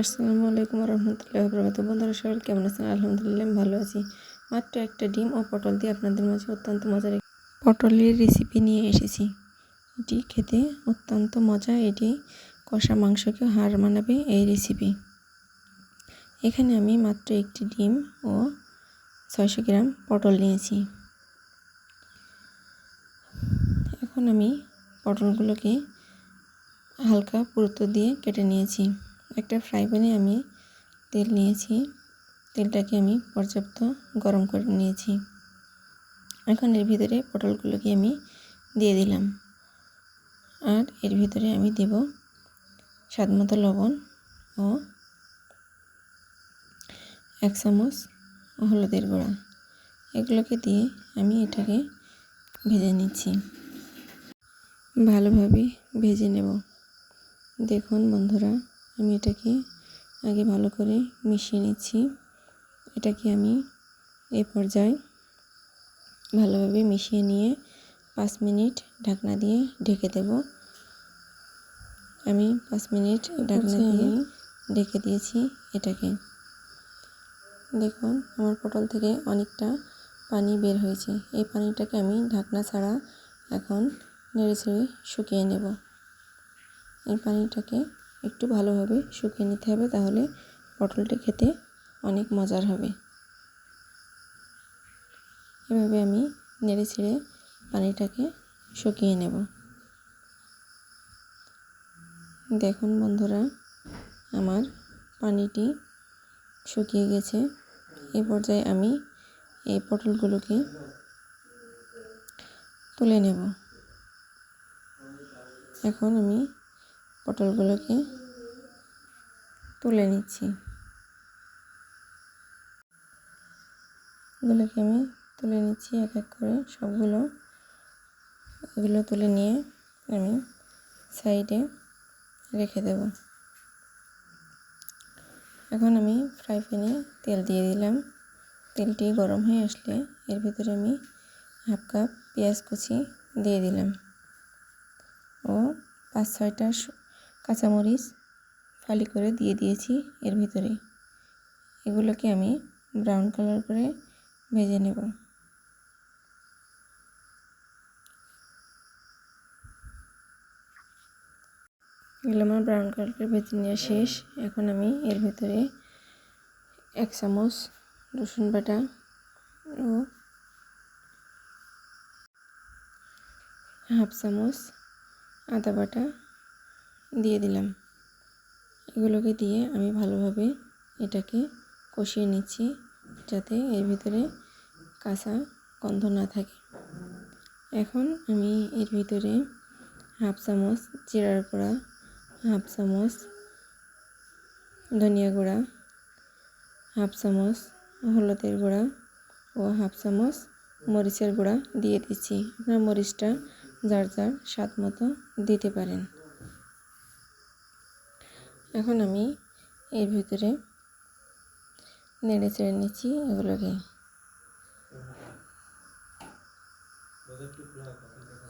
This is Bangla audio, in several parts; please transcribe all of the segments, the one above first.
আসসালামু আলাইকুম রহমতুল্লাহি ওয়া বন্ধুরা সবাই কেমন আছেন? আলহামদুলিল্লাহ আমি ভালো আছি। মাত্র একটা ডিম ও পটল দিয়ে আপনাদের মাঝে অত্যন্ত মজার পটলের রেসিপি নিয়ে এসেছি। এটি খেতে অত্যন্ত মজা। এটি কষা মাংসকে হার মানাবে এই রেসিপি। এখানে আমি মাত্র একটি ডিম ও 600 গ্রাম পটল নিয়েছি। এখন আমি পটলগুলোকে হালকা পুরুত্ব দিয়ে কেটে নিয়েছি। একটা ফ্রাই প্যানে আমি তেল নিয়েছি। তেলটাকে আমি পর্যাপ্ত গরম করে নিয়েছি। এখন এর ভিতরে পটলগুলোকে আমি দিয়ে দিলাম, আর এর ভিতরে আমি দেব স্বাদমতো লবণ ও 1 চামচ হলুদের গুঁড়া। এগুলোকে দিয়ে আমি এটাকে ভেজে নিচ্ছি, ভালোভাবে ভেজে নেব। দেখুন বন্ধুরা, আমি এটাকে আগে ভালো করে মিশিয়ে নিচ্ছি। এটাকে আমি এই পর্যায়ে ভালোভাবে মিশিয়ে নিয়ে 5 মিনিট ঢাকনা দিয়ে ঢেকে দেব। আমি 5 মিনিট ঢাকনা দিয়ে ঢেকে দিয়েছি এটাকে। দেখুন আমার পটল থেকে অনেকটা পানি বের হয়েছে। এই পানিটাকে আমি ঢাকনা ছাড়া এখন নেড়েচেড়ে শুকিয়ে নেব। এই পানিটাকে একটু ভালোভাবে শুকিয়ে নিতে হবে, তাহলে পটলটা খেতে অনেক মজার হবে। এভাবে আমি নেড়েচেড়ে পানিটাকে শুকিয়ে নেব। দেখুন বন্ধুরা, আমার পানিটি শুকিয়ে গেছে। এই পর্যায়ে আমি এই পটলগুলোকে তুলে নেব। এখন আমি পটলগুলোকে তুলে নিচ্ছি। এগুলোকে আমি তুলে নিচ্ছি এক এক করে সবগুলো। এগুলো তুলে নিয়ে আমি সাইডে রেখে দেব। এখন আমি ফ্রাই প্যানে তেল দিয়ে দিলাম। তেলটি গরম হয়ে আসলে এর ভিতরে আমি 1/2 কাপ পেঁয়াজ কুচি দিয়ে দিলাম ও 5-6টা কাঁচামরিচ ফালি করে দিয়ে দিয়েছি এর ভিতরে। এগুলোকে আমি ব্রাউন কালার করে ভেজে নেব। এগুলো আমার ব্রাউন কালার করে ভেজে নেওয়া শেষ। এখন আমি এর ভিতরে 1 চামচ রসুন বাটা ও 1/2 চামচ আদা বাটা দিয়ে দিলাম। এগুলোকে দিয়ে আমি ভালোভাবে এটাকে কষিয়ে নিচ্ছি, যাতে এর ভিতরে কাঁচা গন্ধ না থাকে। এখন আমি এর ভিতরে 1/2 চামচ জিরার গুঁড়া, 1/2 চামচ ধনিয়া গুঁড়া, 1/2 চামচ হলুদের গুঁড়া ও 1/2 চামচ মরিচের গুঁড়া দিয়ে দিচ্ছি। আপনার মরিচটা যার যার স্বাদ মতো দিতে পারেন। এখন আমি এর ভিতরে নেড়ে চেড়ে নিচ্ছি এগুলোকে।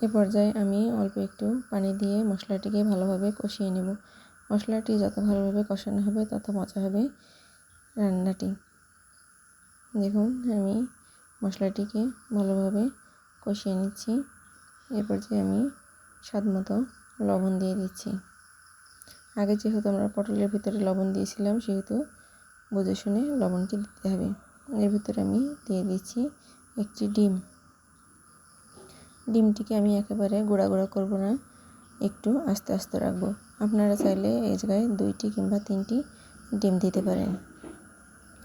এ পর্যায়ে আমি অল্প একটু পানি দিয়ে মশলাটিকে ভালোভাবে কষিয়ে নেব। মশলাটি যত ভালোভাবে কষানো হবে তত মজা হবে রান্নাটি। দেখুন আমি মশলাটিকে ভালোভাবে কষিয়ে নিচ্ছি। এ পর্যায়ে আমি স্বাদ মতো লবণ দিয়ে দিচ্ছি। আগে যেহেতু আমরা পটলের ভিতরে লবণ দিয়েছিলাম, সেহেতু বুঝে শুনে লবণটি দিতে হবে। এর ভিতরে আমি দিয়ে দিচ্ছি একটি ডিম। ডিমটিকে আমি একেবারে গুঁড়া গুঁড়া করব না, একটু আস্তে আস্তে রাখবো। আপনারা চাইলে এই জায়গায় 2টি কিংবা 3টি ডিম দিতে পারেন।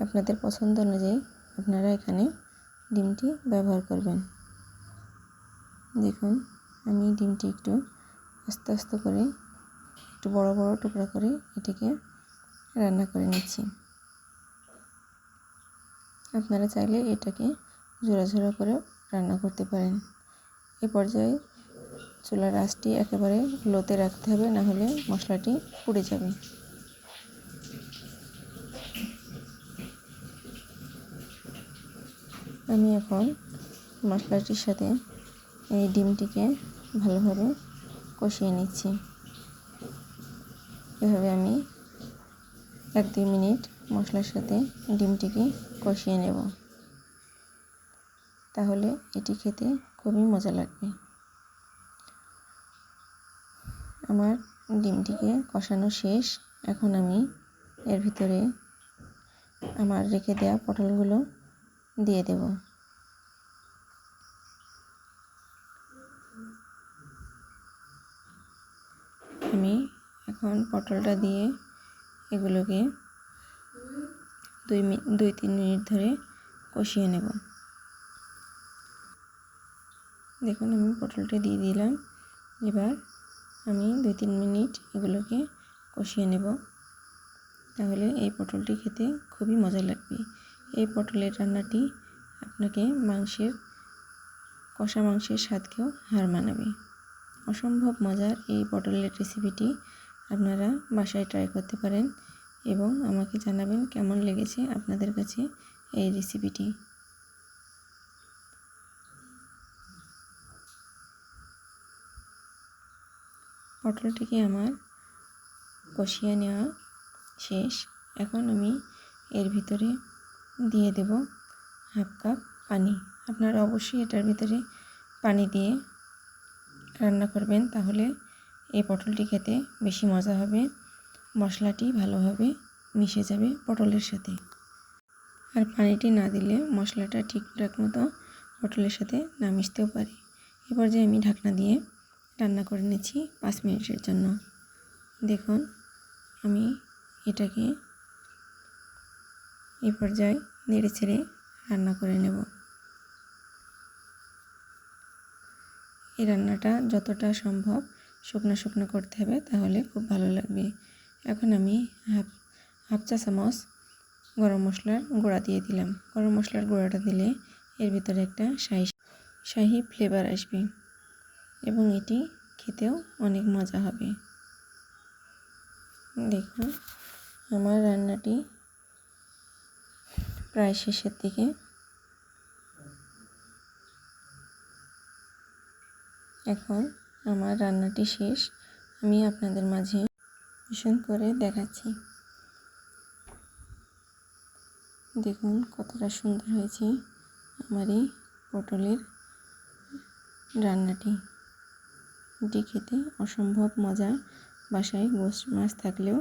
আপনাদের পছন্দ অনুযায়ী আপনারা এখানে ডিমটি ব্যবহার করবেন। দেখুন আমি ডিমটি একটু আস্তে আস্তে করে, একটু বড় বড় টুকরা করে এটিকে রান্না করে নিচ্ছি। আপনারা চাইলে এটাকে ঝোড়া ঝোড়া করে রান্না করতে পারেন। এ পর্যায়ে চুলার আঁচটি একেবারে লোতে রাখতে হবে, না হলে মশলাটি পুড়ে যাবে। আমি এখন মশলাটির সাথে এই ডিমটিকে ভালোভাবে কষিয়ে নিচ্ছি। এভাবে আমি 1-2 মিনিট মশলার সাথে ডিমটিকে কষিয়ে নেব, তাহলে এটি খেতে খুবই মজা লাগবে। আমার ডিমটিকে কষানো শেষ। এখন আমি এর ভিতরে আমার রেখে দেওয়া পটলগুলো দিয়ে দেব। আমি এখন পটলটা দিয়ে এগুলোকে 2-3 মিনিট ধরে কষিয়ে নেব। দেখুন আমি পটলটা দিয়ে দিলাম। এবার আমি 2-3 মিনিট এগুলোকে কষিয়ে নেব, তাহলে এই পটলটি খেতে খুবই মজা লাগবে। এই পটলের রান্নাটি আপনাকে কষা মাংসের স্বাদকেও হার মানাবে। অসম্ভব মজার এই পটলের রেসিপিটি আপনারা বাসায় ট্রাই করতে পারেন এবং আমাকে জানাবেন কেমন লেগেছে আপনাদের কাছে এই রেসিপিটি। পটলটিকে আমার কষিয়ে নেওয়া শেষ। এখন আমি এর ভিতরে দিয়ে দেব 1/2 কাপ পানি। আপনারা অবশ্যই এটার ভিতরে পানি দিয়ে রান্না করবেন, তাহলে এই পটলটি খেতে বেশি মজা হবে। মশলাটি ভালোভাবে মিশে যাবে পটলের সাথে। আর পানিটি না দিলে মশলাটা ঠিকঠাক মতো পটলের সাথে না মিশতেও পারে। এবার যে আমি ঢাকনা দিয়ে রান্না করে নিচ্ছি 5 মিনিটের জন্য। দেখুন আমি এটাকে এই পর্যায়ে নেড়ে ছেড়ে রান্না করে নেব। এই রান্নাটা যতটা সম্ভব শুকনো শুকনো করতে হবে, তাহলে খুব ভালো লাগবে। এখন আমি হাফ চা চামচ গরম মশলার গুঁড়া দিয়ে দিলাম। গরম মশলার গুঁড়াটা দিলে এর ভিতরে একটা শাহি ফ্লেভার আসবে এবং এটি খেতেও অনেক মজা হবে। দেখুন আমার রান্নাটি প্রায় শেষের দিকে। এখন আমার রান্নাটি শেষ, আমি আপনাদের মাঝে পরিবেশন করে দেখাচ্ছি। দেখুন কতটা সুন্দর হয়েছে আমার এই পটলের রান্নাটি। এটি খেতে অসম্ভব মজা। বাসায় গোশ মাছ থাকলেও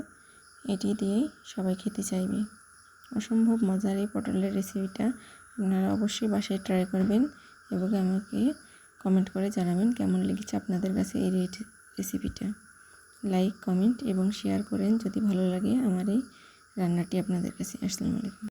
এটি দিয়েই সবাই খেতে চাইবে। অসম্ভব মজার এই পটলের রেসিপিটা আপনারা অবশ্যই বাসায় ট্রাই করবেন এবং আমাকে কমেন্ট করে জানাবেন কেমন লেগেছে আপনাদের কাছে এই রেসিপিটা। লাইক, কমেন্ট এবং শেয়ার করেন যদি ভালো লাগে আমার এই রান্নাটি আপনাদের কাছে। আসসালামু আলাইকুম।